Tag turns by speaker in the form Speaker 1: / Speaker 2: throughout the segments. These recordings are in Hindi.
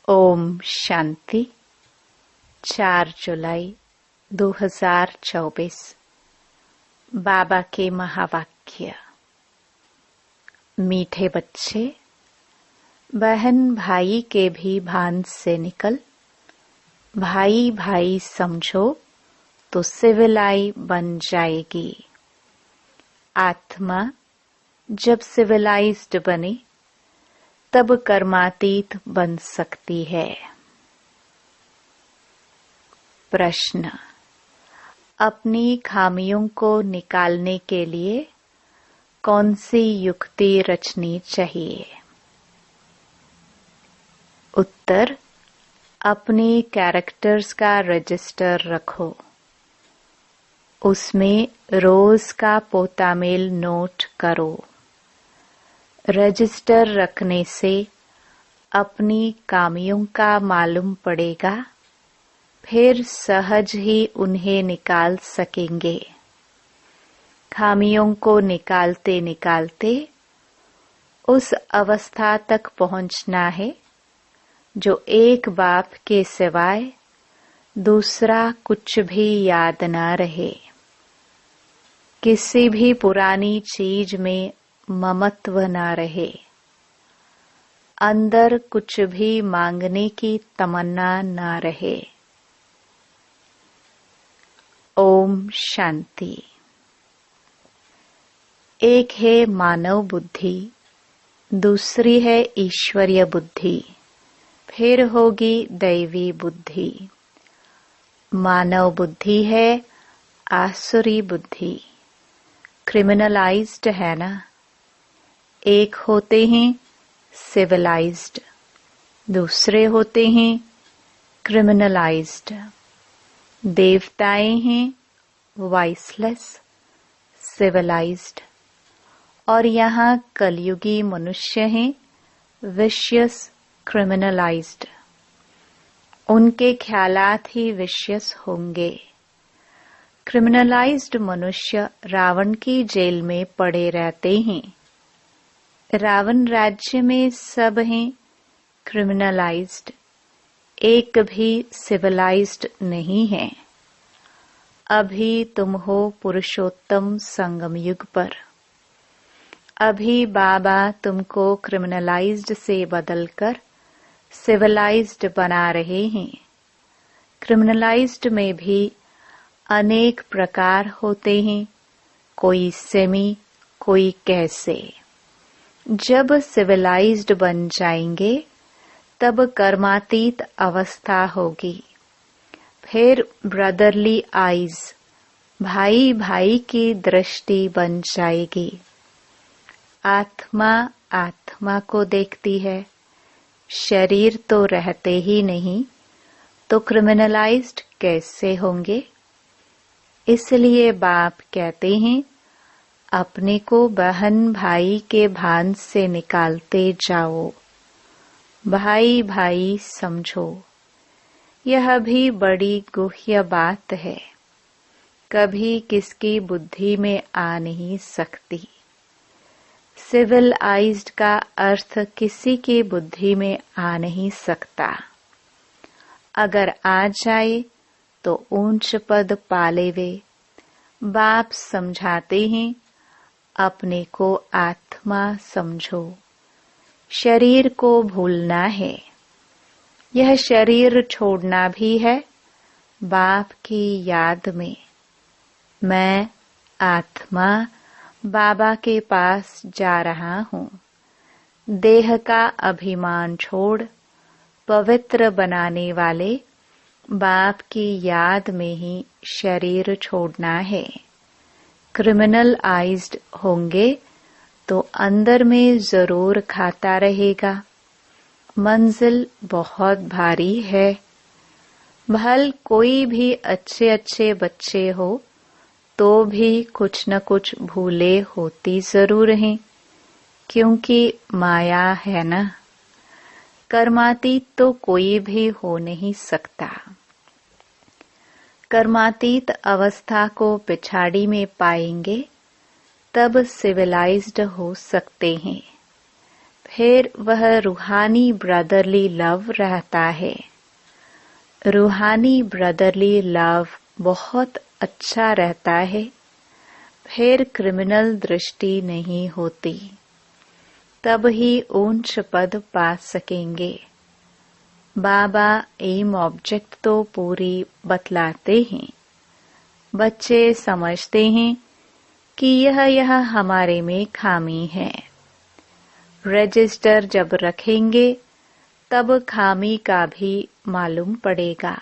Speaker 1: ओम शांति। 4 जुलाई 2024। बाबा के महावाक्य। मीठे बच्चे, बहन भाई के भी भान से निकल, भाई भाई समझो तो सिविलाई बन जाएगी। आत्मा जब सिविलाइज्ड बने तब कर्मातीत बन सकती है। प्रश्न: अपनी खामियों को निकालने के लिए कौन सी युक्ति रचनी चाहिए? उत्तर: अपनी कैरेक्टर्स का रजिस्टर रखो। उसमें रोज का पोतामेल नोट करो। रजिस्टर रखने से अपनी खामियों का मालूम पड़ेगा, फिर सहज ही उन्हें निकाल सकेंगे। खामियों को निकालते निकालते उस अवस्था तक पहुंचना है जो एक बाप के सिवाय दूसरा कुछ भी याद ना रहे। किसी भी पुरानी चीज में ममत्व ना रहे। अंदर कुछ भी मांगने की तमन्ना ना रहे। ओम शांति। एक है मानव बुद्धि, दूसरी है ईश्वरीय बुद्धि, फिर होगी दैवी बुद्धि। मानव बुद्धि है आसुरी बुद्धि, क्रिमिनलाइज्ड है ना। एक होते हैं सिविलाइज्ड, दूसरे होते हैं क्रिमिनलाइज्ड। देवताएं हैं वाइसलेस, सिविलाइज्ड, और यहाँ कलयुगी मनुष्य हैं विशियस, क्रिमिनलाइज्ड। उनके ख्यालात ही विशियस होंगे। क्रिमिनलाइज्ड मनुष्य रावण की जेल में पड़े रहते हैं। रावण राज्य में सब हैं क्रिमिनलाइज्ड, एक भी सिविलाइज्ड नहीं है। अभी तुम हो पुरुषोत्तम संगम युग पर। अभी बाबा तुमको क्रिमिनलाइज्ड से बदलकर सिविलाइज्ड बना रहे हैं। क्रिमिनलाइज्ड में भी अनेक प्रकार होते हैं, कोई सेमी, कोई कैसे। जब सिविलाइज्ड बन जाएंगे तब कर्मातीत अवस्था होगी। फिर ब्रदरली आईज, भाई भाई की दृष्टि बन जाएगी। आत्मा आत्मा को देखती है। शरीर तो रहते ही नहीं, तो क्रिमिनलाइज्ड कैसे होंगे? इसलिए बाप कहते हैं, अपने को बहन भाई के भान से निकालते जाओ। भाई भाई समझो। यह भी बड़ी गुह्य बात है, कभी किसकी बुद्धि में आ नहीं सकती। सिविलाइज्ड का अर्थ किसी की बुद्धि में आ नहीं सकता। अगर आ जाए तो ऊंच पद पाले वे। बाप समझाते हैं, अपने को आत्मा समझो। शरीर को भूलना है। यह शरीर छोड़ना भी है बाप की याद में। मैं आत्मा बाबा के पास जा रहा हूँ। देह का अभिमान छोड़ पवित्र बनाने वाले बाप की याद में ही शरीर छोड़ना है। क्रिमिनलाइज्ड होंगे तो अंदर में जरूर खाता रहेगा। मंजिल बहुत भारी है। भल कोई भी अच्छे अच्छे बच्चे हो तो भी कुछ न कुछ भूले होती जरूर हैं, क्योंकि माया है ना। कर्मातीत तो कोई भी हो नहीं सकता। कर्मातीत अवस्था को पिछाड़ी में पाएंगे तब सिविलाइज्ड हो सकते हैं। फिर वह रूहानी ब्रदरली लव रहता है। रूहानी ब्रदरली लव बहुत अच्छा रहता है। फिर क्रिमिनल दृष्टि नहीं होती। तब ही ऊंच पद पा सकेंगे। बाबा एम ऑब्जेक्ट तो पूरी बतलाते हैं। बच्चे समझते हैं कि यह हमारे में खामी है। रजिस्टर जब रखेंगे तब खामी का भी मालूम पड़ेगा।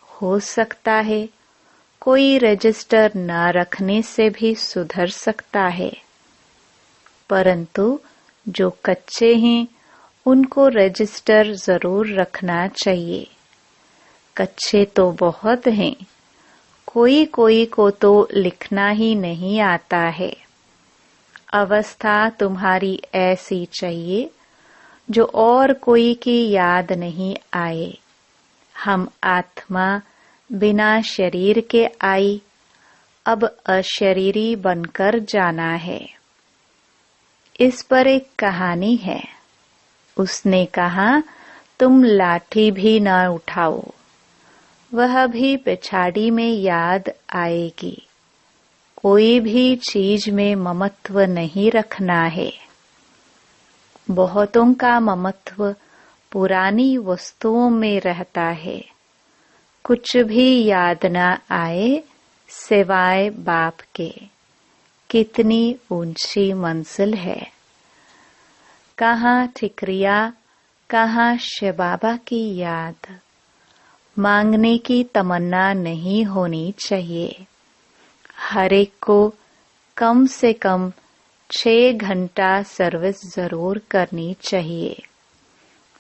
Speaker 1: हो सकता है कोई रजिस्टर न रखने से भी सुधर सकता है, परंतु जो कच्चे हैं उनको रजिस्टर जरूर रखना चाहिए। कच्चे तो बहुत हैं, कोई कोई को तो लिखना ही नहीं आता है। अवस्था तुम्हारी ऐसी चाहिए जो और कोई की याद नहीं आए। हम आत्मा बिना शरीर के आई, अब अशरीरी बनकर जाना है। इस पर एक कहानी है। उसने कहा, तुम लाठी भी न उठाओ, वह भी पिछाड़ी में याद आएगी। कोई भी चीज में ममत्व नहीं रखना है। बहुतों का ममत्व पुरानी वस्तुओं में रहता है। कुछ भी याद न आए सिवाय बाप के। कितनी ऊंची मंजिल है। कहाँ ठिकरिया, कहाँ शिव बाबा की याद। मांगने की तमन्ना नहीं होनी चाहिए। हर एक को कम से कम 6 घंटा सर्विस जरूर करनी चाहिए।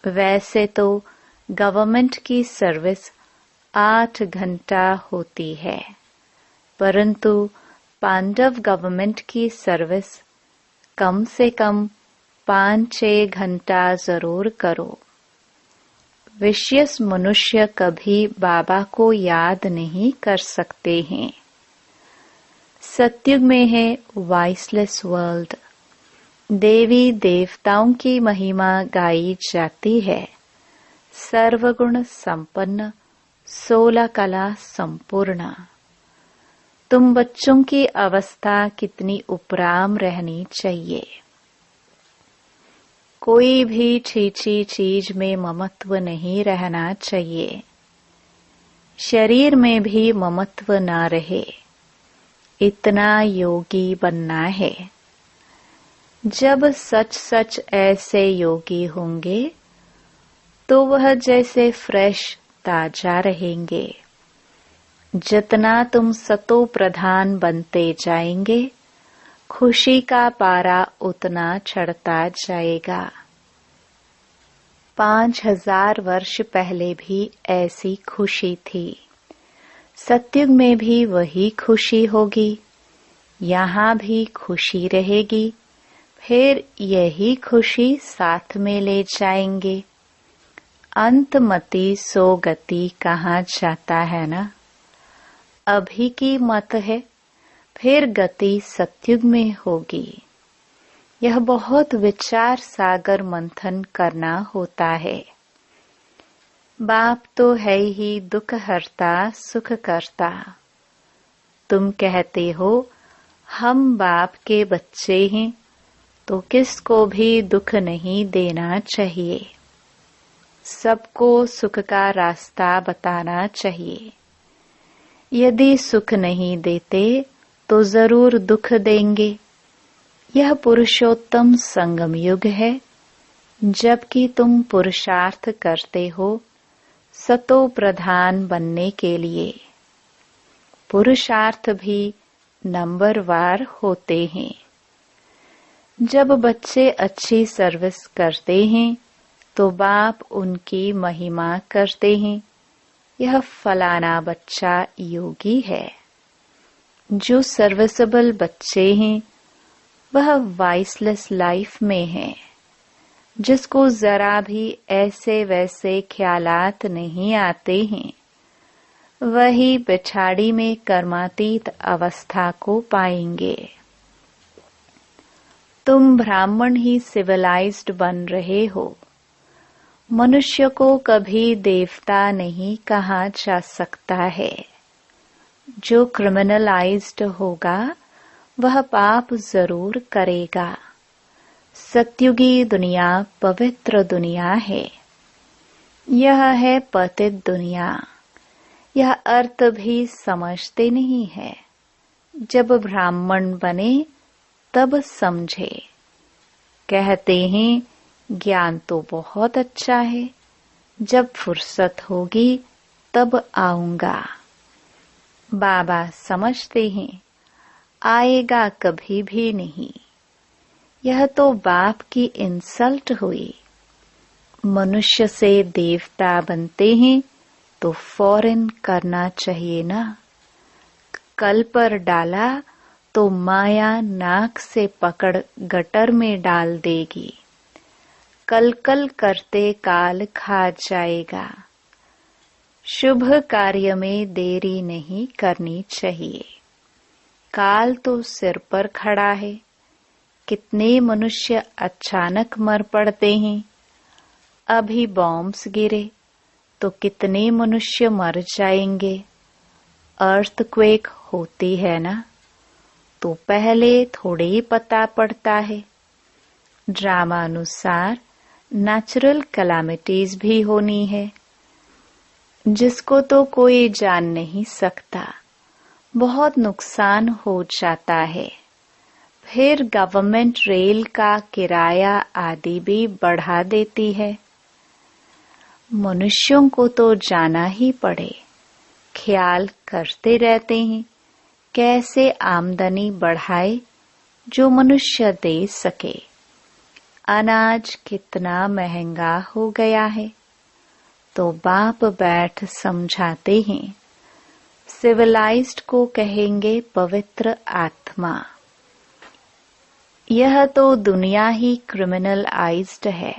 Speaker 1: वैसे तो गवर्नमेंट की सर्विस 8 घंटा होती है, परंतु पांडव गवर्नमेंट की सर्विस कम से कम 5-6 घंटा जरूर करो। विशेष मनुष्य कभी बाबा को याद नहीं कर सकते हैं। सतयुग में है वॉइसलेस वर्ल्ड। देवी देवताओं की महिमा गाई जाती है। सर्वगुण संपन्न, 16 कला संपूर्ण। तुम बच्चों की अवस्था कितनी उपराम रहनी चाहिए। कोई भी छीछी चीज में ममत्व नहीं रहना चाहिए। शरीर में भी ममत्व न रहे। इतना योगी बनना है। जब सच सच ऐसे योगी होंगे तो वह जैसे फ्रेश ताजा रहेंगे। जितना तुम सतो प्रधान बनते जाएंगे, खुशी का पारा उतना चढ़ता जाएगा। 5000 वर्ष पहले भी ऐसी खुशी थी। सतयुग में भी वही खुशी होगी। यहाँ भी खुशी रहेगी। फिर यही खुशी साथ में ले जाएंगे। अंतमति सो गति कहाँ जाता है ना। अभी की मत है, फिर गति सतयुग में होगी। यह बहुत विचार सागर मंथन करना होता है। बाप तो है ही दुख हरता सुख करता। तुम कहते हो हम बाप के बच्चे हैं, तो किसको भी दुख नहीं देना चाहिए। सबको सुख का रास्ता बताना चाहिए। यदि सुख नहीं देते तो जरूर दुख देंगे। यह पुरुषोत्तम संगम युग है, जबकि तुम पुरुषार्थ करते हो सतो प्रधान बनने के लिए। पुरुषार्थ भी नंबरवार होते हैं। जब बच्चे अच्छी सर्विस करते हैं तो बाप उनकी महिमा करते हैं। यह फलाना बच्चा योगी है। जो सर्विसेबल बच्चे हैं वह वॉइसलेस लाइफ में है। जिसको जरा भी ऐसे वैसे ख्यालात नहीं आते हैं, वही पिछाड़ी में कर्मातीत अवस्था को पाएंगे। तुम ब्राह्मण ही सिविलाइज्ड बन रहे हो। मनुष्य को कभी देवता नहीं कहा जा सकता है। जो क्रिमिनलाइज्ड होगा वह पाप जरूर करेगा। सत्युगी दुनिया पवित्र दुनिया है। यह है पतित दुनिया। यह अर्थ भी समझते नहीं है। जब ब्राह्मण बने तब समझे। कहते हैं ज्ञान तो बहुत अच्छा है, जब फुर्सत होगी तब आऊंगा। बाबा समझते हैं आएगा कभी भी नहीं। यह तो बाप की इंसल्ट हुई। मनुष्य से देवता बनते हैं तो फौरन करना चाहिए ना। कल पर डाला तो माया नाक से पकड़ गटर में डाल देगी। कल कल करते काल खा जाएगा। शुभ कार्य में देरी नहीं करनी चाहिए। काल तो सिर पर खड़ा है। कितने मनुष्य अचानक मर पड़ते हैं। अभी बॉम्ब्स गिरे तो कितने मनुष्य मर जाएंगे। अर्थक्वेक होती है ना, तो पहले थोड़े ही पता पड़ता है। ड्रामा अनुसार नेचुरल कैलामिटीज भी होनी है, जिसको तो कोई जान नहीं सकता। बहुत नुकसान हो जाता है। फिर गवर्नमेंट रेल का किराया आदि भी बढ़ा देती है। मनुष्यों को तो जाना ही पड़े। ख्याल करते रहते हैं कैसे आमदनी बढ़ाए जो मनुष्य दे सके। अनाज कितना महंगा हो गया है, तो बाप बैठ समझाते हैं। सिविलाइज्ड को कहेंगे पवित्र आत्मा। यह तो दुनिया ही क्रिमिनलाइज्ड है।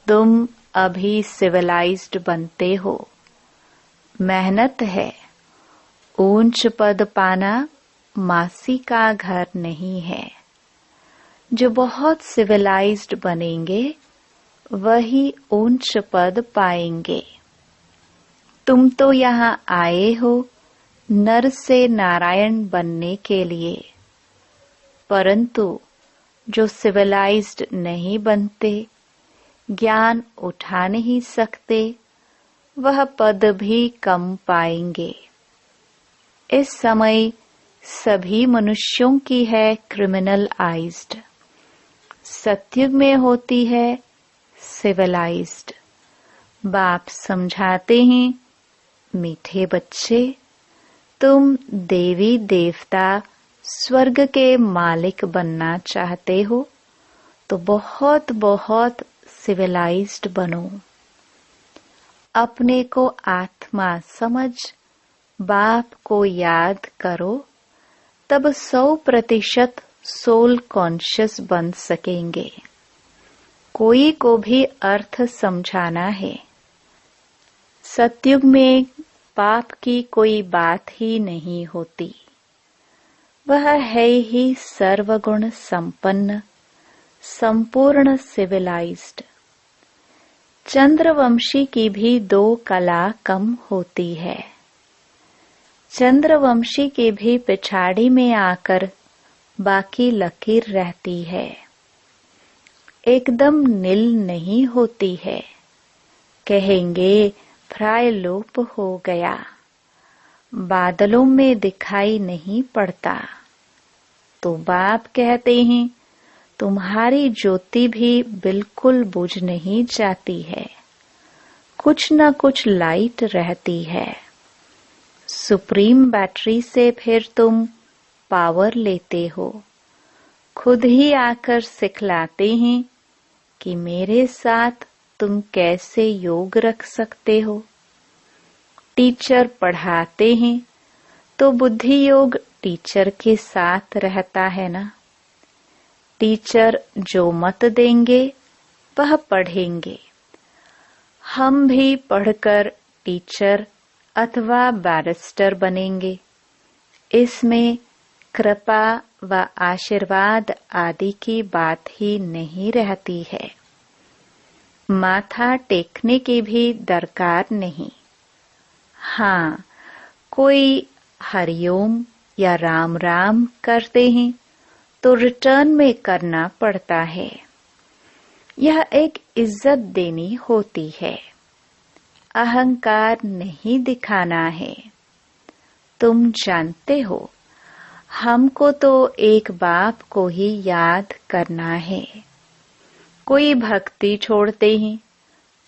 Speaker 1: तुम अभी सिविलाइज्ड बनते हो। मेहनत है। ऊंच पद पाना मासी का घर नहीं है। जो बहुत सिविलाइज्ड बनेंगे वही ऊंच पद पाएंगे। तुम तो यहाँ आए हो नर से नारायण बनने के लिए, परंतु जो सिविलाइज्ड नहीं बनते, ज्ञान उठा नहीं सकते, वह पद भी कम पाएंगे। इस समय सभी मनुष्यों की है क्रिमिनलाइज्ड। सत्युग में होती है सिविलाइज्ड। बाप समझाते हैं, मीठे बच्चे, तुम देवी देवता स्वर्ग के मालिक बनना चाहते हो तो बहुत बहुत सिविलाइज्ड बनो। अपने को आत्मा समझ बाप को याद करो, तब 100% सोल कॉन्शियस बन सकेंगे। कोई को भी अर्थ समझाना है। सतयुग में पाप की कोई बात ही नहीं होती। वह है ही सर्वगुण संपन्न, संपूर्ण सिविलाइज्ड। चंद्रवंशी की भी 2 कला कम होती है। चंद्रवंशी की भी पिछाड़ी में आकर बाकी लकीर रहती है, एकदम नील नहीं होती है। कहेंगे प्रायलोप हो गया, बादलों में दिखाई नहीं पड़ता। तो बाप कहते हैं तुम्हारी ज्योति भी बिल्कुल बुझ नहीं जाती है, कुछ न कुछ लाइट रहती है। सुप्रीम बैटरी से फिर तुम पावर लेते हो। खुद ही आकर सिखलाते हैं कि मेरे साथ तुम कैसे योग रख सकते हो। टीचर पढ़ाते हैं तो बुद्धि योग टीचर के साथ रहता है ना। टीचर जो मत देंगे वह पढ़ेंगे। हम भी पढ़कर टीचर अथवा बैरिस्टर बनेंगे। इसमें कृपा व आशीर्वाद आदि की बात ही नहीं रहती है। माथा टेकने की भी दरकार नहीं। हाँ, कोई हरिओम या राम राम करते हैं तो रिटर्न में करना पड़ता है। यह एक इज्जत देनी होती है, अहंकार नहीं दिखाना है। तुम जानते हो, हमको तो एक बाप को ही याद करना है। कोई भक्ति छोड़ते हैं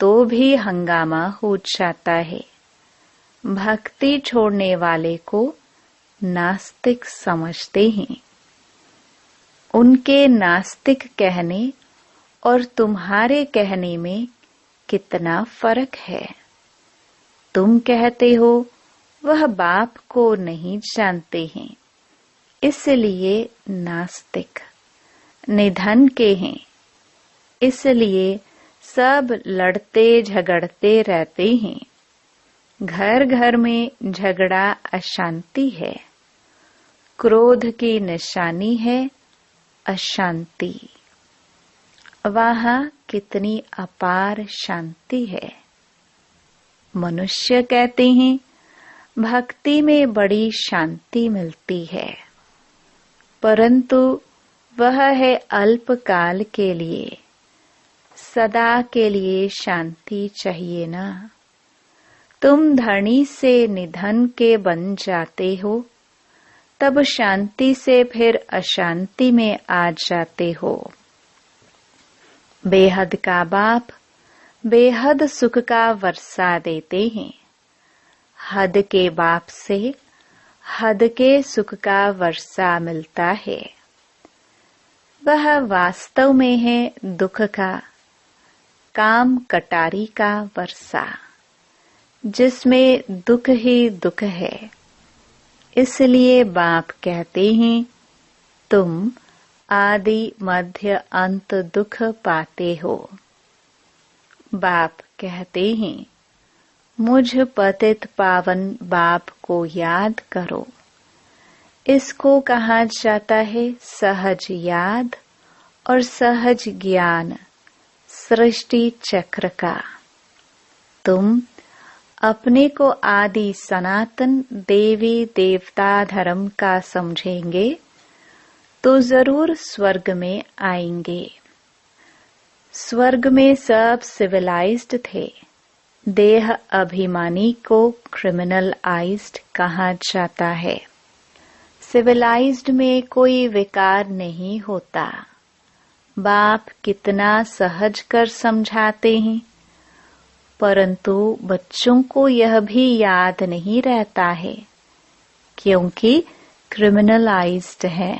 Speaker 1: तो भी हंगामा हो जाता है। भक्ति छोड़ने वाले को नास्तिक समझते हैं। उनके नास्तिक कहने और तुम्हारे कहने में कितना फर्क है। तुम कहते हो वह बाप को नहीं जानते हैं, इसलिए नास्तिक। निधन के हैं, इसलिए सब लड़ते झगड़ते रहते हैं। घर घर में झगड़ा अशांति है। क्रोध की निशानी है अशांति। वहाँ कितनी अपार शांति है। मनुष्य कहते हैं भक्ति में बड़ी शांति मिलती है, परंतु वह है अल्पकाल के लिए। सदा के लिए शांति चाहिए ना। तुम धनी से निधन के बन जाते हो, तब शांति से फिर अशांति में आ जाते हो। बेहद का बाप बेहद सुख का वर्षा देते हैं। हद के बाप से हद के सुख का वर्षा मिलता है। वह वास्तव में है दुख का, काम कटारी का वर्षा, जिसमें दुख ही दुख है। इसलिए बाप कहते हैं तुम आदि मध्य अंत दुख पाते हो। बाप कहते हैं मुझ पतित पावन बाप को याद करो। इसको कहा जाता है सहज याद और सहज ज्ञान, सृष्टि चक्र का। तुम अपने को आदि सनातन देवी देवता धर्म का समझेंगे तो जरूर स्वर्ग में आएंगे। स्वर्ग में सब सिविलाइज्ड थे। देह अभिमानी को क्रिमिनलाइज्ड कहा जाता है। सिविलाइज्ड में कोई विकार नहीं होता। बाप कितना सहज कर समझाते हैं, परंतु बच्चों को यह भी याद नहीं रहता है, क्योंकि क्रिमिनलाइज्ड है।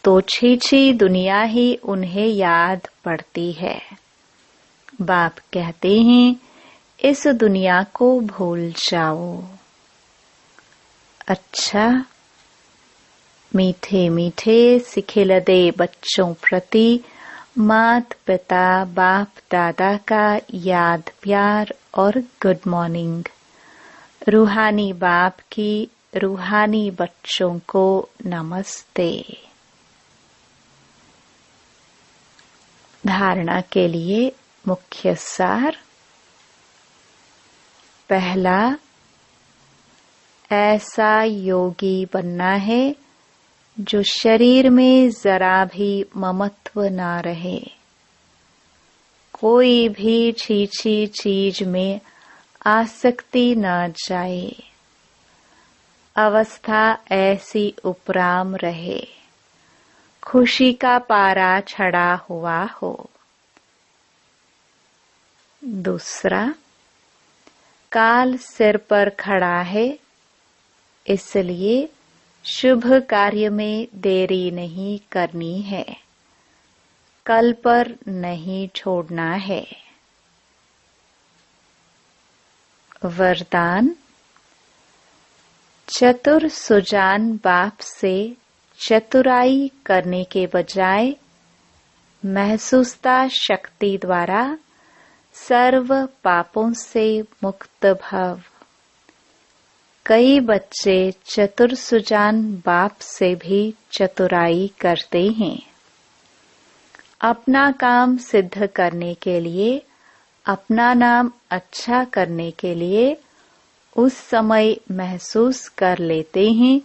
Speaker 1: तो छी दुनिया ही उन्हें याद पड़ती है। बाप कहते हैं इस दुनिया को भूल जाओ। अच्छा, मीठे मीठे सिखिलदे बच्चों प्रति मात पिता बाप दादा का याद प्यार और गुड मॉर्निंग। रूहानी बाप की रूहानी बच्चों को नमस्ते। धारणा के लिए मुख्य सार। पहला, ऐसा योगी बनना है जो शरीर में जरा भी ममत्व ना रहे। कोई भी छीछी चीज में आसक्ति न जाए। अवस्था ऐसी उपराम रहे, खुशी का पारा चढ़ा हुआ हो। दूसरा, काल सिर पर खड़ा है, इसलिए शुभ कार्य में देरी नहीं करनी है। कल पर नहीं छोड़ना है। वरदान। चतुर सुजान बाप से चतुराई करने के बजाय महसूसता शक्ति द्वारा सर्व पापों से मुक्त भव। कई बच्चे चतुर सुजान बाप से भी चतुराई करते हैं। अपना काम सिद्ध करने के लिए, अपना नाम अच्छा करने के लिए उस समय महसूस कर लेते हैं,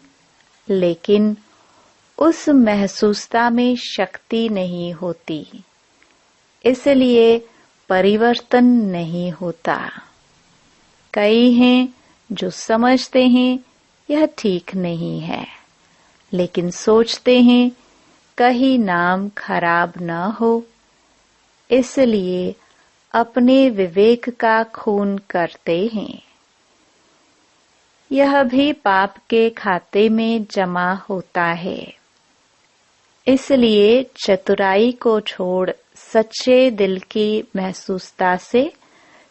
Speaker 1: लेकिन उस महसूसता में शक्ति नहीं होती, इसलिए परिवर्तन नहीं होता। कई हैं जो समझते हैं यह ठीक नहीं है, लेकिन सोचते हैं कहीं नाम खराब न हो, इसलिए अपने विवेक का खून करते हैं। यह भी पाप के खाते में जमा होता है। इसलिए चतुराई को छोड़ सच्चे दिल की महसूसता से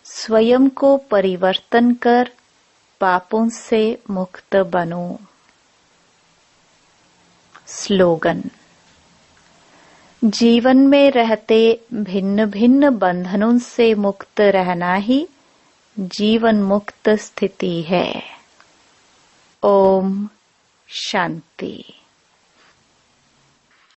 Speaker 1: स्वयं को परिवर्तन कर पापों से मुक्त बनो। स्लोगन: जीवन में रहते भिन्न भिन्न बंधनों से मुक्त रहना ही जीवन मुक्त स्थिति है। ओम शांति।